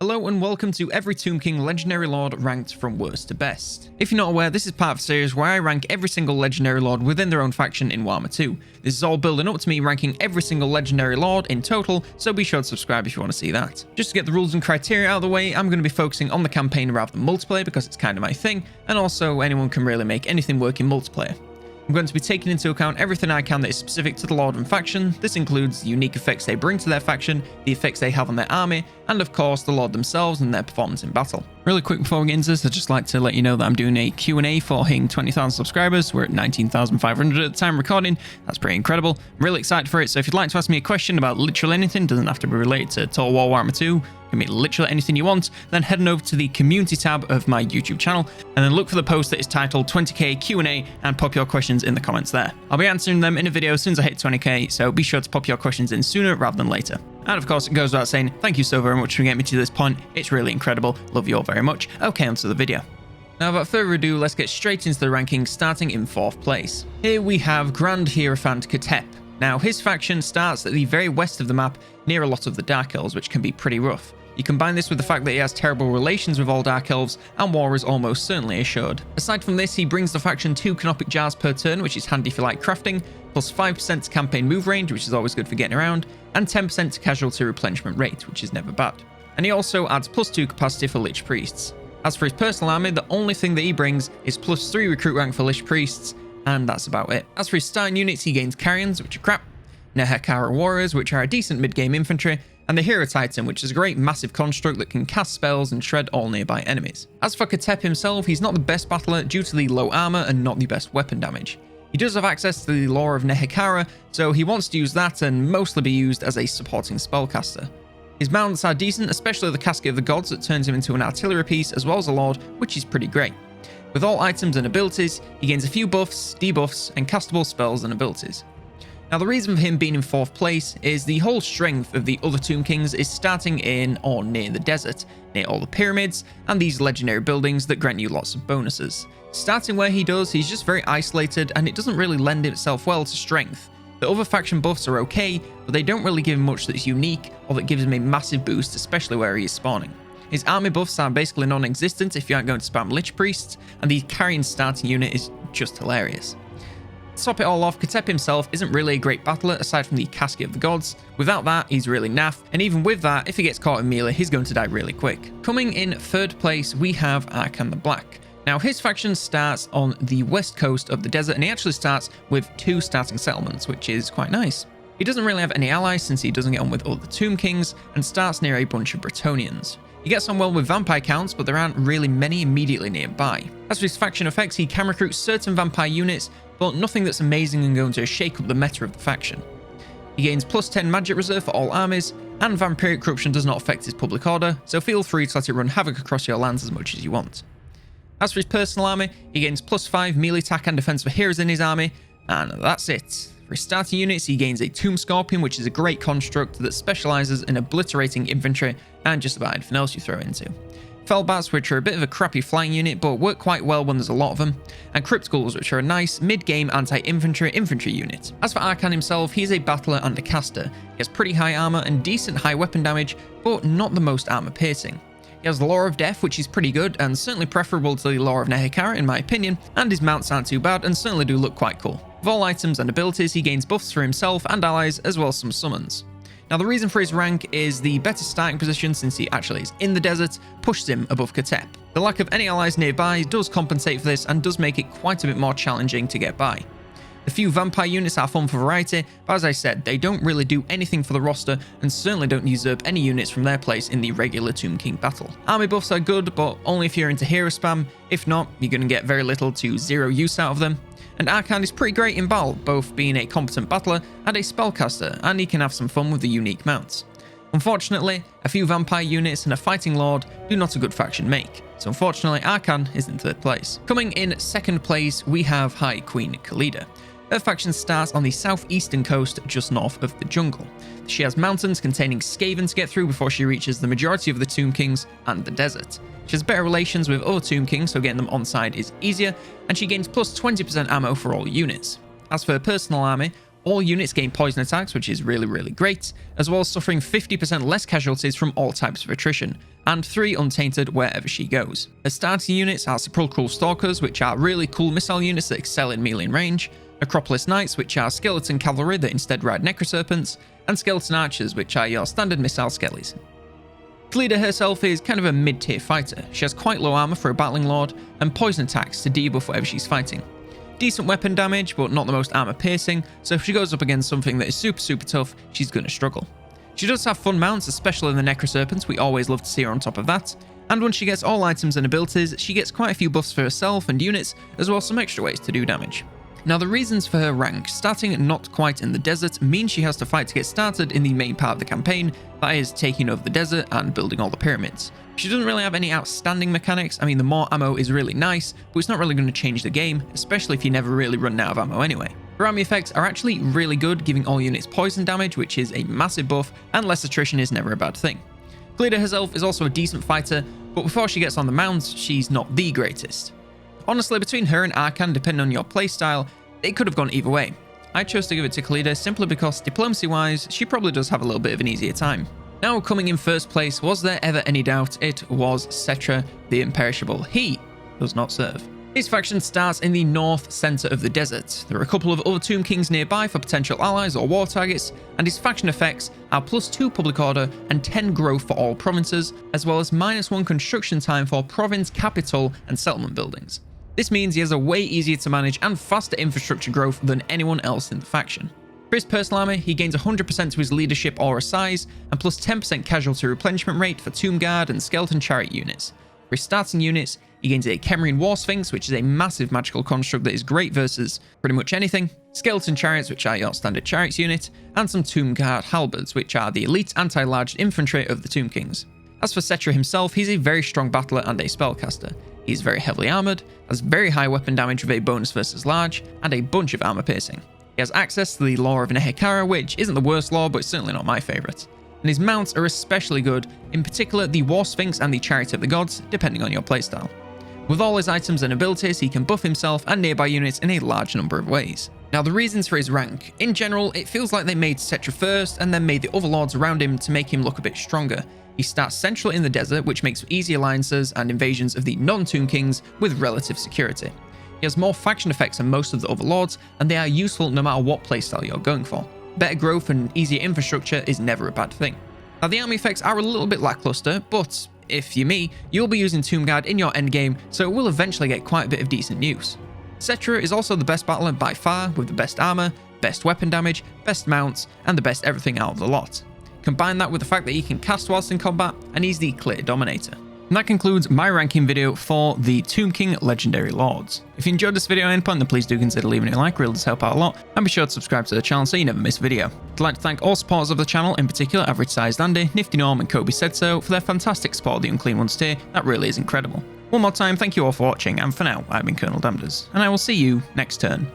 Hello and welcome to every Tomb King Legendary Lord ranked from worst to best. If you're not aware, this is part of a series where I rank every single Legendary Lord within their own faction in Warhammer 2. This is all building up to me ranking every single Legendary Lord in total, so be sure to subscribe if you want to see that. Just to get the rules and criteria out of the way, I'm going to be focusing on the campaign rather than multiplayer because it's kind of my thing, and also anyone can really make anything work in multiplayer. I'm going to be taking into account everything I can that is specific to the Lord and faction. This includes the unique effects they bring to their faction, the effects they have on their army, and of course the Lord themselves and their performance in battle. Really quick before we get into this, I'd just like to let you know that I'm doing a Q&A for hitting 20,000 subscribers. We're at 19,500 at the time of recording. That's pretty incredible. I'm really excited for it, so if you'd like to ask me a question about literally anything, doesn't have to be related to Total War Warhammer 2, can be literally anything you want, then head on over to the community tab of my YouTube channel and then look for the post that is titled 20k Q&A and pop your questions in the comments there. I'll be answering them in a video as soon as I hit 20k, so be sure to pop your questions in sooner rather than later. And of course, it goes without saying, thank you so very much for getting me to this point. It's really incredible. Love you all very much. Okay, on to the video. Now, without further ado, let's get straight into the rankings, starting in 4th place. Here we have Grand Hierophant Ketep. Now, his faction starts at the very west of the map, near a lot of the Dark Elves, which can be pretty rough. You combine this with the fact that he has terrible relations with all Dark Elves, and war is almost certainly assured. Aside from this, he brings the faction 2 Canopic Jars per turn, which is handy for light crafting, plus 5% to campaign move range, which is always good for getting around, and 10% to casualty replenishment rate, which is never bad. And he also adds +2 capacity for Lich Priests. As for his personal army, the only thing that he brings is +3 recruit rank for Lich Priests, and that's about it. As for his starting units, he gains Carians, which are crap, Nehekara Warriors, which are a decent mid-game infantry, and the Hero Titan, which is a great massive construct that can cast spells and shred all nearby enemies. As for Ketep himself, he's not the best battler due to the low armor and not the best weapon damage. He does have access to the lore of Nehekara, so he wants to use that and mostly be used as a supporting spellcaster. His mounts are decent, especially the Casket of the Gods that turns him into an artillery piece as well as a lord, which is pretty great. With all items and abilities, he gains a few buffs, debuffs, and castable spells and abilities. Now, the reason for him being in 4th place is the whole strength of the other Tomb Kings is starting in or near the desert, near all the pyramids and these legendary buildings that grant you lots of bonuses. Starting where he does, he's just very isolated and it doesn't really lend itself well to strength. The other faction buffs are okay, but they don't really give him much that's unique or that gives him a massive boost, especially where he is spawning. His army buffs are basically non-existent if you aren't going to spam Lich Priests, and the Carian starting unit is just hilarious. To top it all off, Ketep himself isn't really a great battler aside from the Casket of the Gods. Without that, he's really naff, and even with that, if he gets caught in melee, he's going to die really quick. Coming in 3rd place, we have Arkan the Black. Now, his faction starts on the west coast of the desert, and he actually starts with 2 starting settlements, which is quite nice. He doesn't really have any allies since he doesn't get on with other Tomb Kings, and starts near a bunch of Bretonnians. He gets on well with vampire counts, but there aren't really many immediately nearby. As for his faction effects, he can recruit certain vampire units, but nothing that's amazing and going to shake up the meta of the faction. He gains +10 magic reserve for all armies, and vampiric corruption does not affect his public order, so feel free to let it run havoc across your lands as much as you want. As for his personal army, he gains +5 melee attack and defense for heroes in his army, and that's it. For his starting units, he gains a Tomb Scorpion, which is a great construct that specializes in obliterating infantry and just about anything else you throw into. Felbats, which are a bit of a crappy flying unit but work quite well when there's a lot of them, and Crypt Ghouls, which are a nice mid-game anti-infantry unit. As for Arkan himself, he's a battler and a caster. He has pretty high armor and decent high weapon damage, but not the most armor piercing. He has the Lore of Death, which is pretty good and certainly preferable to the Lore of Nehekara in my opinion, and his mounts aren't too bad and certainly do look quite cool. With all items and abilities, he gains buffs for himself and allies as well as some summons. Now, the reason for his rank is the better starting position since he actually is in the desert, pushes him above Ketep. The lack of any allies nearby does compensate for this and does make it quite a bit more challenging to get by. The few vampire units are fun for variety, but as I said, they don't really do anything for the roster and certainly don't usurp any units from their place in the regular Tomb King battle. Army buffs are good, but only if you're into hero spam. If not, you're going to get very little to zero use out of them. And Arkan is pretty great in battle, both being a competent battler and a spellcaster, and he can have some fun with the unique mounts. Unfortunately, a few vampire units and a fighting lord do not a good faction make, so unfortunately Arkan is in 3rd place. Coming in 2nd place, we have High Queen Khalida. Her faction starts on the southeastern coast just north of the jungle. She has mountains containing Skaven to get through before she reaches the majority of the Tomb Kings and the desert. She has better relations with other Tomb Kings, so getting them on side is easier, and she gains +20% ammo for all units. As for her personal army, all units gain poison attacks, which is really great, as well as suffering 50% less casualties from all types of attrition, and 3 untainted wherever she goes. Her starting units are Sepulchral Stalkers, which are really cool missile units that excel in melee and range, Acropolis Knights, which are skeleton cavalry that instead ride Necroserpents, and Skeleton Archers, which are your standard missile skellies. Khalida herself is kind of a mid-tier fighter. She has quite low armor for a Battling Lord, and poison attacks to debuff whatever she's fighting. Decent weapon damage, but not the most armor piercing, so if she goes up against something that is super tough, she's going to struggle. She does have fun mounts, especially in the Necroserpents, we always love to see her on top of that, and once she gets all items and abilities, she gets quite a few buffs for herself and units, as well as some extra ways to do damage. Now the reasons for her rank, starting not quite in the desert, means she has to fight to get started in the main part of the campaign, that is taking over the desert and building all the pyramids. She doesn't really have any outstanding mechanics. I mean, the more ammo is really nice, but it's not really going to change the game, especially if you never really run out of ammo anyway. Her army effects are actually really good, giving all units poison damage, which is a massive buff, and less attrition is never a bad thing. Khalida herself is also a decent fighter, but before she gets on the mounts, she's not the greatest. Honestly, between her and Arcan, depending on your playstyle, it could have gone either way. I chose to give it to Khalida simply because diplomacy-wise, she probably does have a little bit of an easier time. Now, coming in first place, was there ever any doubt? It was Settra the Imperishable. He does not serve. His faction starts in the north center of the desert. There are a couple of other Tomb Kings nearby for potential allies or war targets, and his faction effects are +2 public order and 10 growth for all provinces, as well as -1 construction time for province, capital, and settlement buildings. This means he has a way easier to manage and faster infrastructure growth than anyone else in the faction. For his personal armor, he gains 100% to his leadership aura size, and plus 10% casualty replenishment rate for Tomb Guard and Skeleton Chariot units. For his starting units, he gains a Khemrian War Sphinx, which is a massive magical construct that is great versus pretty much anything, Skeleton Chariots, which are your standard chariots unit, and some Tomb Guard Halberds, which are the elite anti-large infantry of the Tomb Kings. As for Settra himself, he's a very strong battler and a spellcaster. He's very heavily armored, has very high weapon damage with a bonus versus large, and a bunch of armor piercing. He has access to the lore of Nehekara, which isn't the worst lore, but it's certainly not my favourite. And his mounts are especially good, in particular the War Sphinx and the Chariot of the Gods, depending on your playstyle. With all his items and abilities, he can buff himself and nearby units in a large number of ways. Now, the reasons for his rank. In general, it feels like they made Settra first, and then made the other lords around him to make him look a bit stronger. He starts central in the desert, which makes for easy alliances and invasions of the non-Tomb Kings with relative security. He has more faction effects than most of the other lords, and they are useful no matter what playstyle you're going for. Better growth and easier infrastructure is never a bad thing. Now, the army effects are a little bit lackluster, but if you're me, you'll be using Tomb Guard in your endgame, so it will eventually get quite a bit of decent use. Settra is also the best battler by far, with the best armor, best weapon damage, best mounts, and the best everything out of the lot. Combine that with the fact that he can cast whilst in combat, and he's the clear dominator. And that concludes my ranking video for the Tomb King Legendary Lords. If you enjoyed this video at any point, then please do consider leaving a like, really does help out a lot, and be sure to subscribe to the channel so you never miss a video. I'd like to thank all supporters of the channel, in particular Average Sized Andy, Nifty Norm, and Kobe Said So, for their fantastic support of the Unclean Ones tier. That really is incredible. One more time, thank you all for watching, and for now, I've been Colonel Damneders, and I will see you next turn.